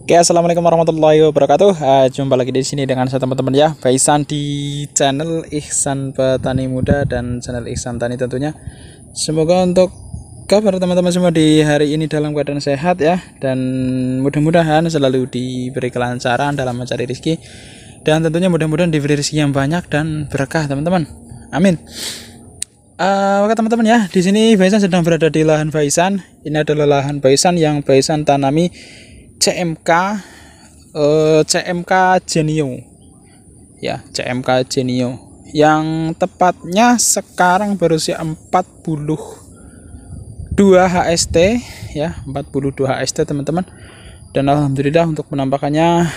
Oke, assalamualaikum warahmatullahi wabarakatuh. Jumpa lagi di sini dengan saya teman-teman ya, Faisan di channel Ihsan Petani Muda dan channel Ihsan Tani tentunya. Semoga untuk kabar teman-teman semua di hari ini dalam keadaan sehat ya, dan mudah-mudahan selalu diberi kelancaran dalam mencari rezeki, dan tentunya mudah-mudahan diberi rezeki yang banyak dan berkah teman-teman. Amin. Oke teman-teman ya, di sini Faisan sedang berada di lahan Faisan. Ini adalah lahan Faisan yang Faisan tanami CMK Genio ya, CMK Genio yang tepatnya sekarang berusia 42 HST ya, 42 HST teman-teman. Dan alhamdulillah untuk penampakannya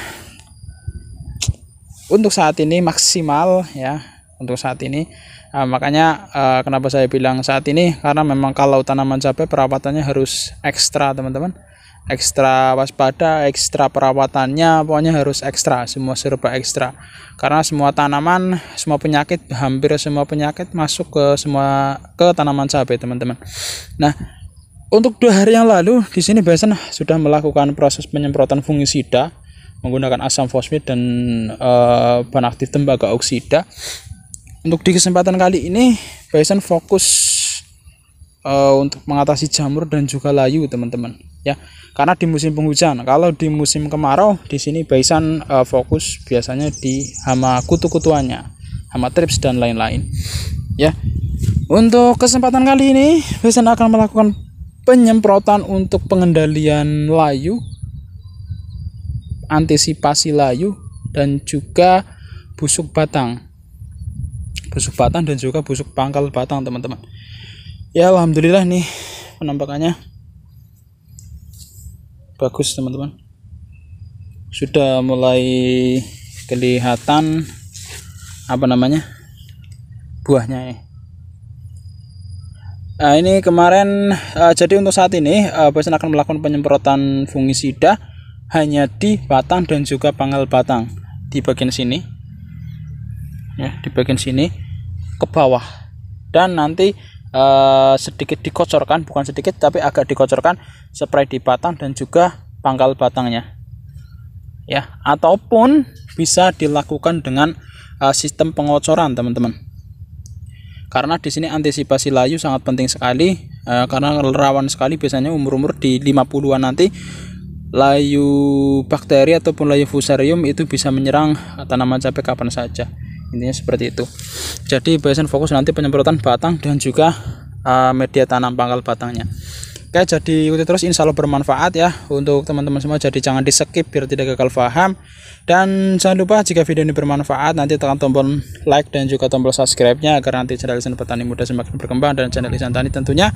untuk saat ini maksimal ya, untuk saat ini. Makanya kenapa saya bilang saat ini, karena memang kalau tanaman cabai perawatannya harus ekstra teman-teman, ekstra waspada, ekstra perawatannya, pokoknya harus ekstra, semua serba ekstra, karena semua tanaman, semua penyakit, hampir semua penyakit masuk ke tanaman cabai teman-teman. Nah, untuk 2 hari yang lalu di sini Faisan sudah melakukan proses penyemprotan fungisida menggunakan asam fosfit dan bahan aktif tembaga oksida. Untuk di kesempatan kali ini Faisan fokus untuk mengatasi jamur dan juga layu teman-teman ya, karena di musim penghujan. Kalau di musim kemarau di sini Faisan fokus biasanya di hama kutu-kutuannya, hama trips dan lain-lain ya. Untuk kesempatan kali ini Faisan akan melakukan penyemprotan untuk pengendalian layu, antisipasi layu, dan juga busuk batang dan juga busuk pangkal batang teman-teman ya. Alhamdulillah nih penampakannya bagus teman-teman, sudah mulai kelihatan buahnya ya. Nah, ini kemarin jadi untuk saat ini Faisan akan melakukan penyemprotan fungisida hanya di batang dan juga pangkal batang di bagian sini ya, di bagian sini ke bawah, dan nanti sedikit dikocorkan, bukan sedikit tapi agak dikocorkan, spray di batang dan juga pangkal batangnya ya, ataupun bisa dilakukan dengan sistem pengocoran teman-teman, karena di sini antisipasi layu sangat penting sekali, karena rawan sekali biasanya umur-umur di 50-an nanti layu bakteri ataupun layu fusarium itu bisa menyerang tanaman cabai kapan saja. Intinya seperti itu. Jadi Faisan fokus nanti penyemprotan batang dan juga media tanam pangkal batangnya. Oke, jadi ikuti terus, insya Allah bermanfaat ya untuk teman-teman semua. Jadi jangan di skip biar tidak gagal paham, dan jangan lupa jika video ini bermanfaat nanti tekan tombol like dan juga tombol subscribe-nya agar nanti channel Ihsan Petani Muda semakin berkembang dan channel Ihsan Tani tentunya.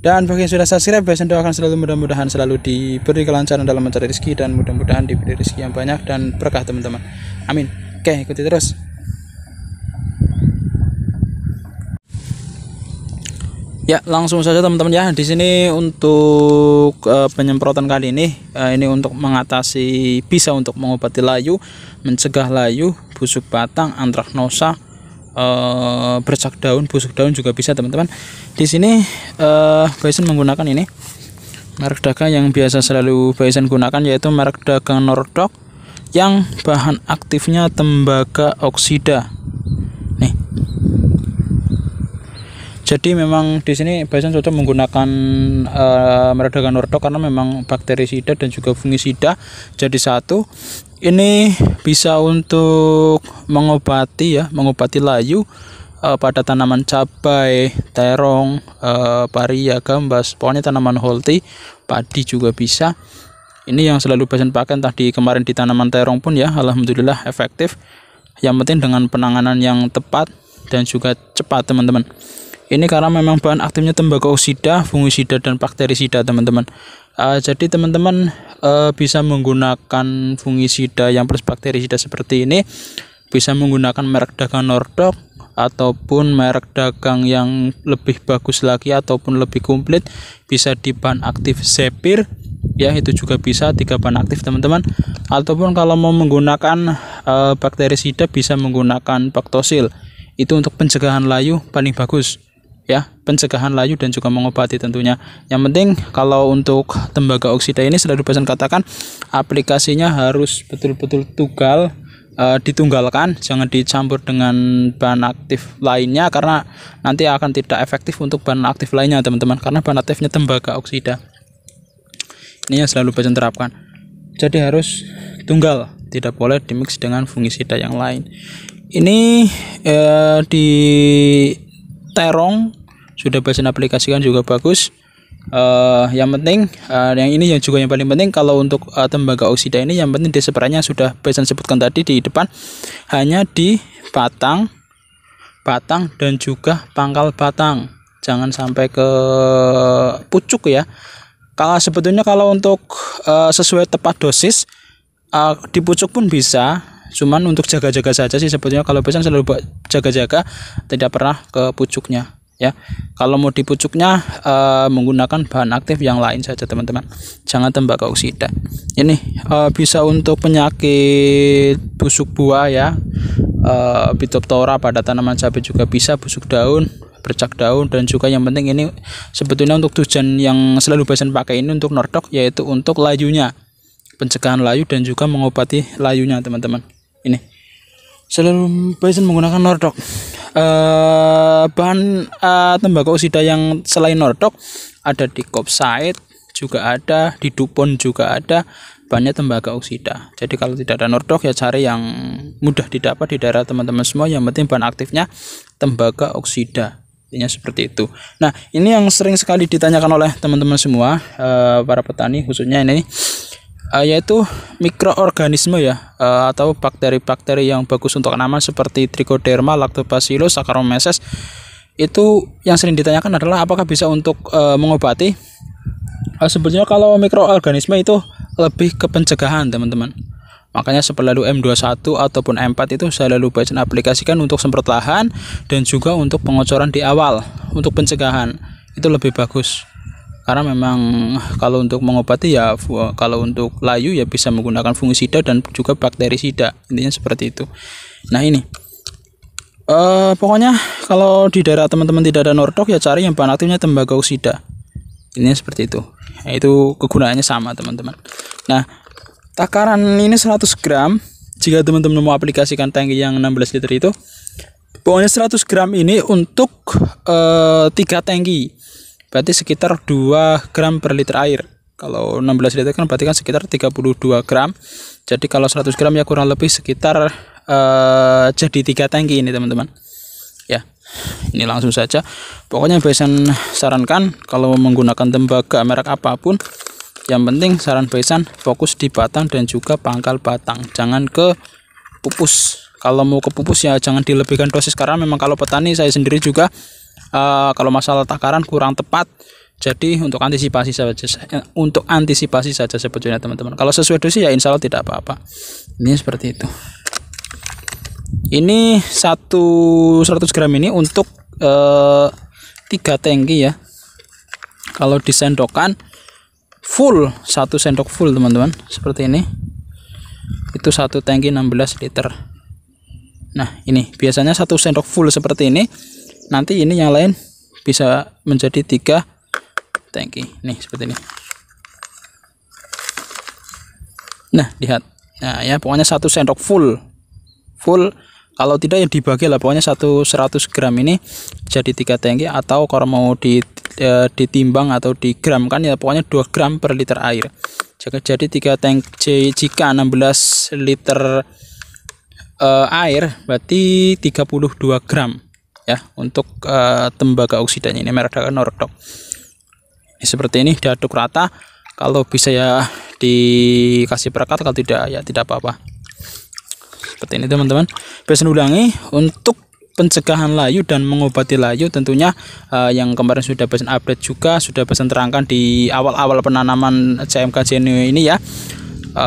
Dan bagi yang sudah subscribe, Faisan doakan selalu, mudah-mudahan selalu diberi kelancaran dalam mencari rezeki, dan mudah-mudahan diberi rezeki yang banyak dan berkah teman-teman. Amin. Oke, ikuti terus. Ya, langsung saja teman-teman ya. Di sini untuk penyemprotan kali ini untuk mengatasi, bisa untuk mengobati layu, mencegah layu, busuk batang, antraknosa, bercak daun, busuk daun juga bisa teman-teman. Di sini Faisan menggunakan ini merek dagang yang biasa selalu Faisan gunakan, yaitu merek dagang Nordok yang bahan aktifnya tembaga oksida. Nih. Jadi memang di sini Faisan cocok menggunakan merek dagang Nordok karena memang bakterisida dan juga fungisida jadi satu. Ini bisa untuk mengobati layu pada tanaman cabai, terong, paria, gambas, pokoknya tanaman holti, padi juga bisa. Ini yang selalu Faisan pakai, tadi kemarin di tanaman terong pun ya, alhamdulillah efektif. Yang penting dengan penanganan yang tepat dan juga cepat teman-teman. Ini karena memang bahan aktifnya tembaga oksida, fungisida, dan bakterisida teman-teman. Jadi teman-teman bisa menggunakan fungisida yang plus bakterisida seperti ini, bisa menggunakan merek dagang Nordok ataupun merek dagang yang lebih bagus lagi ataupun lebih komplit, bisa di bahan aktif Zephyr ya, itu juga bisa 3 bahan aktif teman-teman. Ataupun kalau mau menggunakan bakterisida bisa menggunakan Bactosil, itu untuk pencegahan layu paling bagus ya, pencegahan layu dan juga mengobati tentunya. Yang penting kalau untuk tembaga oksida ini selalu pesan katakan aplikasinya harus betul-betul tunggal, ditunggalkan, jangan dicampur dengan bahan aktif lainnya karena nanti akan tidak efektif untuk bahan aktif lainnya teman-teman, karena bahan aktifnya tembaga oksida. Ini yang selalu pesan terapkan. Jadi harus tunggal, tidak boleh dimix dengan fungisida yang lain. Ini di terong sudah Besan aplikasikan juga bagus. Yang penting yang ini yang juga yang paling penting kalau untuk tembaga oksida ini, yang penting di spraynya sudah Besan sebutkan tadi di depan, hanya di batang dan juga pangkal batang, jangan sampai ke pucuk ya. Kalau sebetulnya kalau untuk sesuai tepat dosis di pucuk pun bisa, cuman untuk jaga-jaga saja sih sebetulnya. Kalau Besan selalu jaga-jaga, tidak pernah ke pucuknya ya. Kalau mau di pucuknya menggunakan bahan aktif yang lain saja teman-teman, jangan tembaga oksida. Ini bisa untuk penyakit busuk buah ya, Phytophthora pada tanaman cabai juga bisa, busuk daun, bercak daun, dan juga yang penting ini sebetulnya untuk tujuan yang selalu Besan pakai ini untuk nordok, yaitu untuk layunya, pencegahan layu dan juga mengobati layunya teman-teman. Ini selalu Besan menggunakan nordok. Bahan tembaga oksida yang selain nordok ada di Kopside juga ada, di Dupont juga ada bahannya tembaga oksida. Jadi kalau tidak ada nordok ya cari yang mudah didapat di daerah teman-teman semua, yang penting bahan aktifnya tembaga oksida. Intinya seperti itu. Nah, ini yang sering sekali ditanyakan oleh teman-teman semua, para petani khususnya ini, yaitu mikroorganisme ya, atau bakteri-bakteri yang bagus untuk tanaman seperti Trichoderma, Lactobacillus, Saccharomyces. Itu yang sering ditanyakan adalah apakah bisa untuk mengobati. Sebetulnya kalau mikroorganisme itu lebih ke pencegahan teman-teman. Makanya selalu M21 ataupun M4 itu selalu Besan aplikasikan untuk semprot lahan dan juga untuk pengocoran di awal. Untuk pencegahan itu lebih bagus. Karena memang kalau untuk mengobati ya, kalau untuk layu ya bisa menggunakan fungisida dan juga bakterisida. Intinya seperti itu. Nah ini pokoknya kalau di daerah teman-teman tidak ada nordok ya cari yang bahan aktifnya tembaga oksida. Ini seperti itu. Itu kegunaannya sama teman-teman. Nah, takaran ini 100 gram. Jika teman-teman mau aplikasikan tangki yang 16 liter itu, pokoknya 100 gram ini untuk 3 tangki. Berarti sekitar 2 gram per liter air. Kalau 16 liter kan berarti kan sekitar 32 gram. Jadi kalau 100 gram ya kurang lebih sekitar jadi 3 tangki ini teman-teman. Ya, ini langsung saja. Pokoknya Besan sarankan kalau menggunakan tembaga merek apapun, yang penting saran Besan fokus di batang dan juga pangkal batang, jangan ke pupus. Kalau mau ke pupus ya jangan dilebihkan dosis, karena memang kalau petani saya sendiri juga kalau masalah takaran kurang tepat. Jadi untuk antisipasi saja sebetulnya teman-teman. Kalau sesuai dosis ya insya Allah tidak apa-apa. Ini seperti itu. Ini 100 gram ini untuk 3 tangki ya. Kalau disendokkan full, 1 sendok full teman-teman, seperti ini. Itu 1 tangki 16 liter. Nah ini biasanya 1 sendok full seperti ini. Nanti ini yang lain bisa menjadi 3 tangki. Nih seperti ini. Nah lihat. Nah ya pokoknya 1 sendok full. Kalau tidak ya dibagi lah, pokoknya 100 gram ini jadi 3 tangki, atau kalau mau ditimbang atau digramkan ya pokoknya 2 gram per liter air. Jadi 3 tangki, jika 16 liter air berarti 32 gram ya untuk tembaga oksidanya. Ini merek nordok. Seperti ini diaduk rata, kalau bisa ya dikasih perekat, kalau tidak ya tidak apa-apa. Seperti ini teman-teman. Besan ulangi untuk pencegahan layu dan mengobati layu tentunya, yang kemarin sudah Besan update juga, sudah Besan terangkan di awal-awal penanaman CMK Genio ini ya.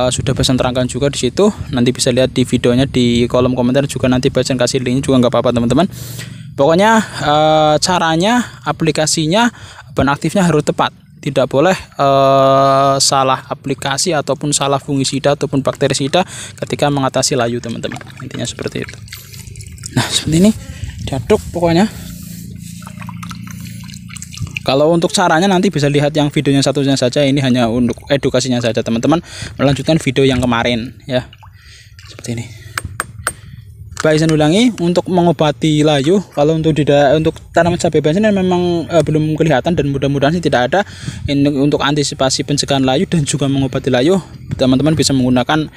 Sudah Besan terangkan juga di situ. Nanti bisa lihat di videonya di kolom komentar juga, nanti Besan kasih linknya juga nggak apa-apa teman-teman. Pokoknya caranya, aplikasinya, bahan aktifnya harus tepat. Tidak boleh salah aplikasi ataupun salah fungisida ataupun bakterisida ketika mengatasi layu teman-teman. Intinya seperti itu. Nah seperti ini diaduk pokoknya. Kalau untuk caranya nanti bisa lihat yang videonya satunya saja, ini hanya untuk edukasinya saja teman-teman. Melanjutkan video yang kemarin ya. Seperti ini. Baik, saya ulangi, untuk mengobati layu, kalau untuk tanaman cabai bonsai memang belum kelihatan, dan mudah-mudahan sih tidak ada. Ini untuk antisipasi pencegahan layu dan juga mengobati layu, teman-teman bisa menggunakan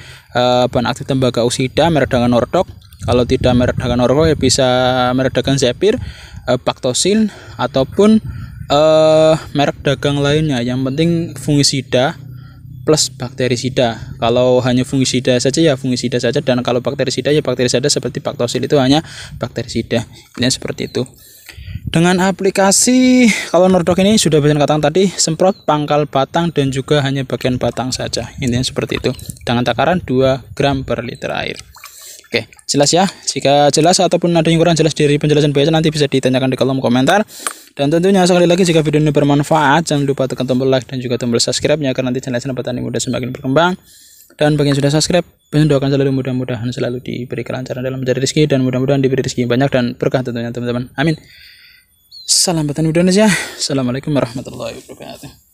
bahan aktif tembaga oksida merek Dagan Ordok. Kalau tidak merek Dagan Ordok ya bisa merek Dagan Zephyr, Bactosin, ataupun merek dagang lainnya. Yang penting fungisida plus bakterisida. Kalau hanya fungisida saja ya fungisida saja, dan kalau bakterisida ya bakterisida seperti Bactosin, itu hanya bakterisida. Ini seperti itu. Dengan aplikasi, kalau Nordok ini sudah saya katakan tadi, semprot pangkal batang dan juga hanya bagian batang saja. Intinya seperti itu. Dengan takaran 2 gram per liter air. Oke, jelas ya. Jika jelas ataupun ada yang kurang jelas dari penjelasan biasa, nanti bisa ditanyakan di kolom komentar. Dan tentunya sekali lagi, jika video ini bermanfaat, jangan lupa tekan tombol like dan juga tombol subscribe-nya, agar nanti channel petani muda semakin berkembang. Dan bagi yang sudah subscribe, doakan selalu, mudah-mudahan selalu diberi kelancaran dalam mencari rezeki, dan mudah-mudahan diberi rezeki banyak dan berkah tentunya teman-teman. Amin. Salam petani muda Indonesia. Assalamualaikum warahmatullahi wabarakatuh.